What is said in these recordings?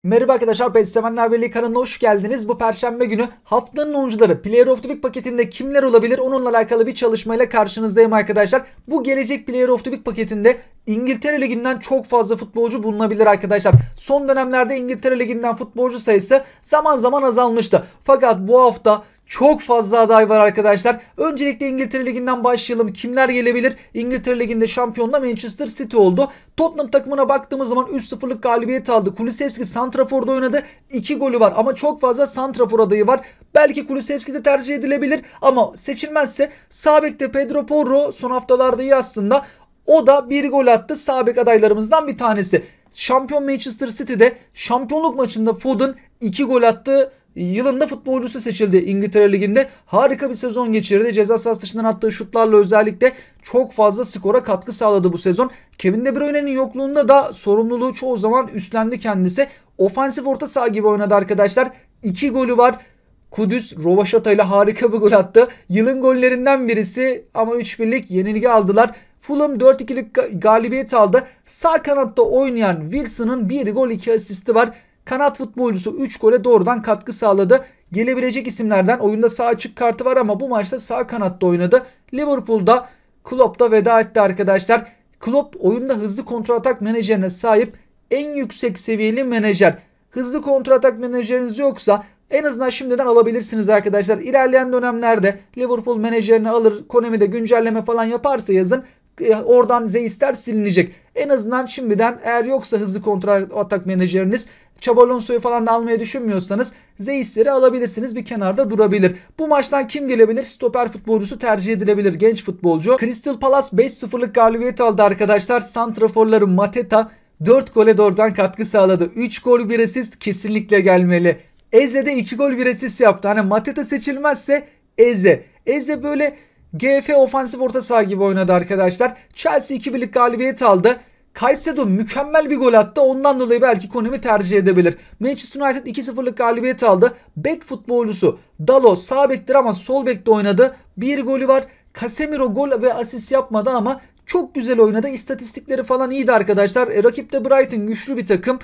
Merhaba arkadaşlar, PES Sevenler Birliği kanalına hoş geldiniz. Bu perşembe günü haftanın oyuncuları Player of the Week paketinde kimler olabilir onunla alakalı bir çalışmayla karşınızdayım arkadaşlar. Bu gelecek Player of the Week paketinde İngiltere Ligi'nden çok fazla futbolcu bulunabilir arkadaşlar. Son dönemlerde İngiltere Ligi'nden futbolcu sayısı zaman zaman azalmıştı. Fakat bu hafta çok fazla aday var arkadaşlar. Öncelikle İngiltere Ligi'nden başlayalım. Kimler gelebilir? İngiltere Ligi'nde şampiyonla Manchester City oldu. Tottenham takımına baktığımız zaman 3-0'lık galibiyet aldı. Kulusevski santraforda oynadı. 2 golü var ama çok fazla santrafor adayı var. Belki Kulusevski de tercih edilebilir ama seçilmezse sağ bekte Pedro Porro son haftalarda iyi aslında. O da bir gol attı. Sağ bek adaylarımızdan bir tanesi. Şampiyon Manchester City'de şampiyonluk maçında Foden 2 gol attı. Yılın da futbolcusu seçildi İngiltere Ligi'nde. Harika bir sezon geçirdi. Ceza sahası dışından attığı şutlarla özellikle çok fazla skora katkı sağladı bu sezon. Kevin De Bruyne'nin yokluğunda da sorumluluğu çoğu zaman üstlendi kendisi. Ofansif orta saha gibi oynadı arkadaşlar. 2 golü var. Kudüs Rovaşata ile harika bir gol attı. Yılın gollerinden birisi ama 3-1'lik yenilgi aldılar. Fulham 4-2'lik galibiyet aldı. Sağ kanatta oynayan Wilson'ın 1 gol 2 asisti var. Kanat futbolcusu 3 gole doğrudan katkı sağladı. Gelebilecek isimlerden oyunda sağ açık kartı var ama bu maçta sağ kanatta oynadı. Liverpool'da Klopp da veda etti arkadaşlar. Klopp oyunda hızlı kontratak menajerine sahip en yüksek seviyeli menajer. Hızlı kontratak menajeriniz yoksa en azından şimdiden alabilirsiniz arkadaşlar. İlerleyen dönemlerde Liverpool menajerini alır, Konami'de güncelleme falan yaparsa yazın oradan Zeiss'ler silinecek. En azından şimdiden eğer yoksa hızlı kontratak menajeriniz Xabi Alonso'yu falan da almayı düşünmüyorsanız Zeiss'leri alabilirsiniz, bir kenarda durabilir. Bu maçtan kim gelebilir? Stoper futbolcusu tercih edilebilir, genç futbolcu. Crystal Palace 5-0'lık galibiyet aldı arkadaşlar. Santraforları Mateta 4 gole doğrudan katkı sağladı. 3 gol 1 asist kesinlikle gelmeli. Eze de 2 gol 1 asist yaptı. Hani Mateta seçilmezse Eze. Eze böyle GF ofansif orta saha gibi oynadı arkadaşlar. Chelsea 2-1'lik galibiyet aldı. Caicedo mükemmel bir gol attı. Ondan dolayı belki Konami tercih edebilir. Manchester United 2-0'lık galibiyet aldı. Bek futbolcusu Dalot sağ bektir ama sol bekte oynadı. Bir golü var. Casemiro gol ve asist yapmadı ama çok güzel oynadı. İstatistikleri falan iyiydi arkadaşlar. Rakip de Brighton, güçlü bir takım.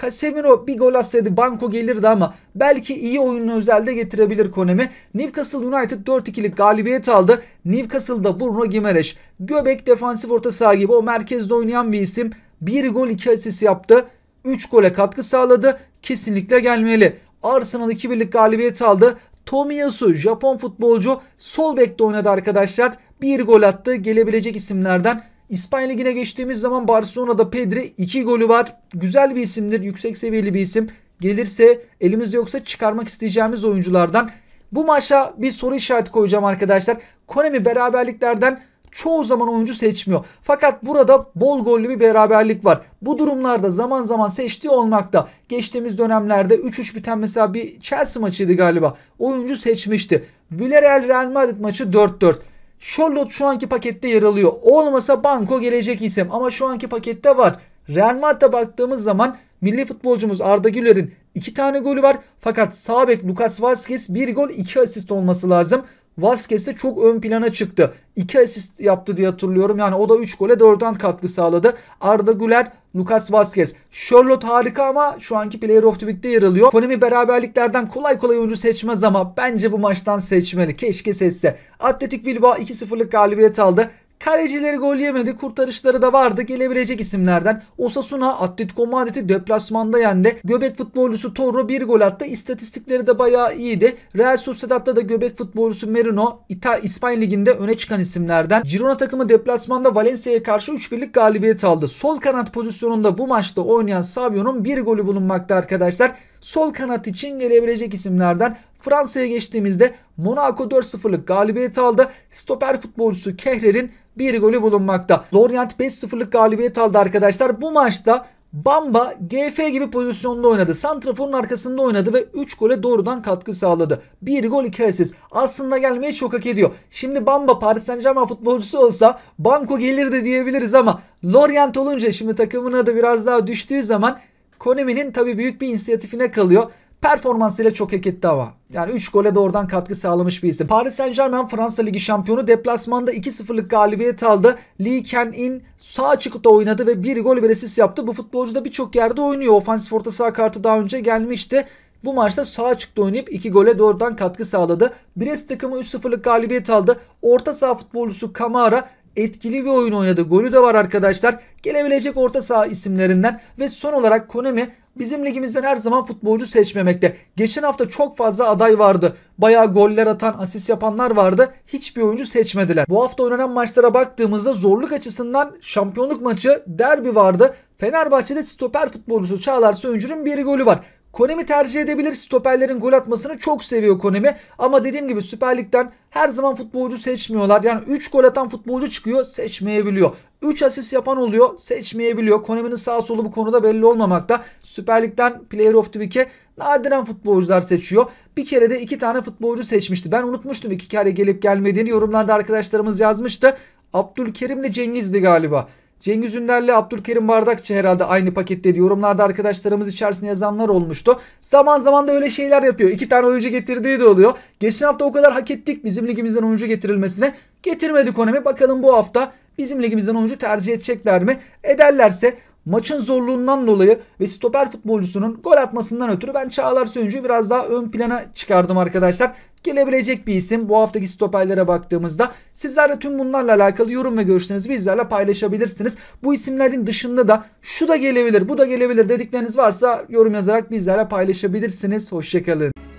Casemiro bir gol atsaydı banko gelirdi ama belki iyi oyunu özelde getirebilir Konami. Newcastle United 4-2'lik galibiyet aldı. Newcastle'da Bruno Gimareş göbek defansif orta saha gibi o merkezde oynayan bir isim. 1 gol 2 asist yaptı. 3 gole katkı sağladı. Kesinlikle gelmeli. Arsenal 2-1'lik galibiyet aldı. Tomiyasu Japon futbolcu sol bekte oynadı arkadaşlar. 1 gol attı. Gelebilecek isimlerden. İspanya Ligi'ne geçtiğimiz zaman Barcelona'da Pedri 2 golü var. Güzel bir isimdir. Yüksek seviyeli bir isim. Gelirse elimizde yoksa çıkarmak isteyeceğimiz oyunculardan. Bu maça bir soru işareti koyacağım arkadaşlar. Konami beraberliklerden çoğu zaman oyuncu seçmiyor. Fakat burada bol gollü bir beraberlik var. Bu durumlarda zaman zaman seçtiği olmakta. Geçtiğimiz dönemlerde 3-3 biten mesela bir Chelsea maçıydı galiba. Oyuncu seçmişti. Villarreal Real Madrid maçı 4-4. Charlotte şu anki pakette yer alıyor. Olmasa banko gelecek isim ama şu anki pakette var. Real Madrid'e baktığımız zaman milli futbolcumuz Arda Güler'in 2 tane golü var. Fakat sağ bek Lucas Vazquez 1 gol 2 asist olması lazım. Vazquez de çok ön plana çıktı. 2 asist yaptı diye hatırlıyorum. Yani o da 3 gole 4'ten katkı sağladı. Arda Güler, Lucas Vazquez. Charlotte harika ama şu anki Player of the Week'te yer alıyor. Konami beraberliklerden kolay kolay oyuncu seçmez ama bence bu maçtan seçmeli. Keşke seçse. Atletik Bilbao 2-0'lık galibiyet aldı. Kalecileri gol yemedi. Kurtarışları da vardı. Gelebilecek isimlerden Osasuna Atletico Madrid'i deplasmanda yendi. Göbek futbolcusu Torro 1 gol attı. İstatistikleri de bayağı iyiydi. Real Sociedad'da da göbek futbolcusu Merino İspanya Ligi'nde öne çıkan isimlerden. Girona takımı deplasmanda Valencia'ya karşı 3-1'lik galibiyet aldı. Sol kanat pozisyonunda bu maçta oynayan Savio'nun 1 golü bulunmakta arkadaşlar. Sol kanat için gelebilecek isimlerden Fransa'ya geçtiğimizde Monaco 4-0'lık galibiyet aldı. Stoper futbolcusu Kehrer'in 1 golü bulunmakta. Lorient 5-0'lık galibiyet aldı arkadaşlar. Bu maçta Bamba GF gibi pozisyonda oynadı. Santrafor'un arkasında oynadı ve 3 gole doğrudan katkı sağladı. 1 gol 2 asist. Aslında gelmeyi çok hak ediyor. Şimdi Bamba Paris Saint-Germain futbolcusu olsa banko gelirdi diyebiliriz ama Lorient olunca şimdi takımın adı biraz daha düştüğü zaman Konami'nin tabii büyük bir inisiyatifine kalıyor. Performansıyla çok hak etti ama. Yani 3 gole de oradan katkı sağlamış bir isim. Paris Saint-Germain Fransa Ligi şampiyonu deplasmanda 2-0'lık galibiyet aldı. Lee Ken-in sağ açıkta oynadı ve 1 gol bir asist yaptı. Bu futbolcu da birçok yerde oynuyor. Ofansif orta saha kartı daha önce gelmişti. Bu maçta sağ açıkta oynayıp 2 gole doğrudan katkı sağladı. Brest takımı 3-0'lık galibiyet aldı. Orta saha futbolcusu Kamara etkili bir oyun oynadı. Golü de var arkadaşlar. Gelebilecek orta saha isimlerinden. Ve son olarak Konami bizim ligimizden her zaman futbolcu seçmemekte. Geçen hafta çok fazla aday vardı. Bayağı goller atan, asist yapanlar vardı. Hiçbir oyuncu seçmediler. Bu hafta oynanan maçlara baktığımızda zorluk açısından şampiyonluk maçı, derbi vardı. Fenerbahçe'de stoper futbolcusu Çağlar Söyüncü'nün bir golü var. Konami tercih edebilir. Stoperlerin gol atmasını çok seviyor Konami. Ama dediğim gibi Süper Lig'den her zaman futbolcu seçmiyorlar. Yani 3 gol atan futbolcu çıkıyor, seçmeyebiliyor. 3 asist yapan oluyor, seçmeyebiliyor. Konami'nin sağ solu bu konuda belli olmamakta. Süper Lig'den Player of the Week'e nadiren futbolcular seçiyor. Bir kere de 2 tane futbolcu seçmişti. Ben unutmuştum 2 kere gelip gelmediğini. Yorumlarda arkadaşlarımız yazmıştı. Abdülkerim'le Cengiz'di galiba. Cengiz Ünder'le Abdülkerim Bardakçı herhalde aynı pakette yorumlarda arkadaşlarımız içerisinde yazanlar olmuştu. Zaman zaman da öyle şeyler yapıyor. 2 tane oyuncu getirdiği de oluyor. Geçen hafta o kadar hak ettik bizim ligimizden oyuncu getirilmesine. Getirmedi Konami. Bakalım bu hafta bizim ligimizden oyuncu tercih edecekler mi? Ederlerse maçın zorluğundan dolayı ve stoper futbolcusunun gol atmasından ötürü ben Çağlar Söyüncü'yü biraz daha ön plana çıkardım arkadaşlar. Gelebilecek bir isim bu haftaki stoperlere baktığımızda. Sizler de tüm bunlarla alakalı yorum ve görüşlerinizi bizlerle paylaşabilirsiniz. Bu isimlerin dışında da şu da gelebilir, bu da gelebilir dedikleriniz varsa yorum yazarak bizlerle paylaşabilirsiniz. Hoşçakalın.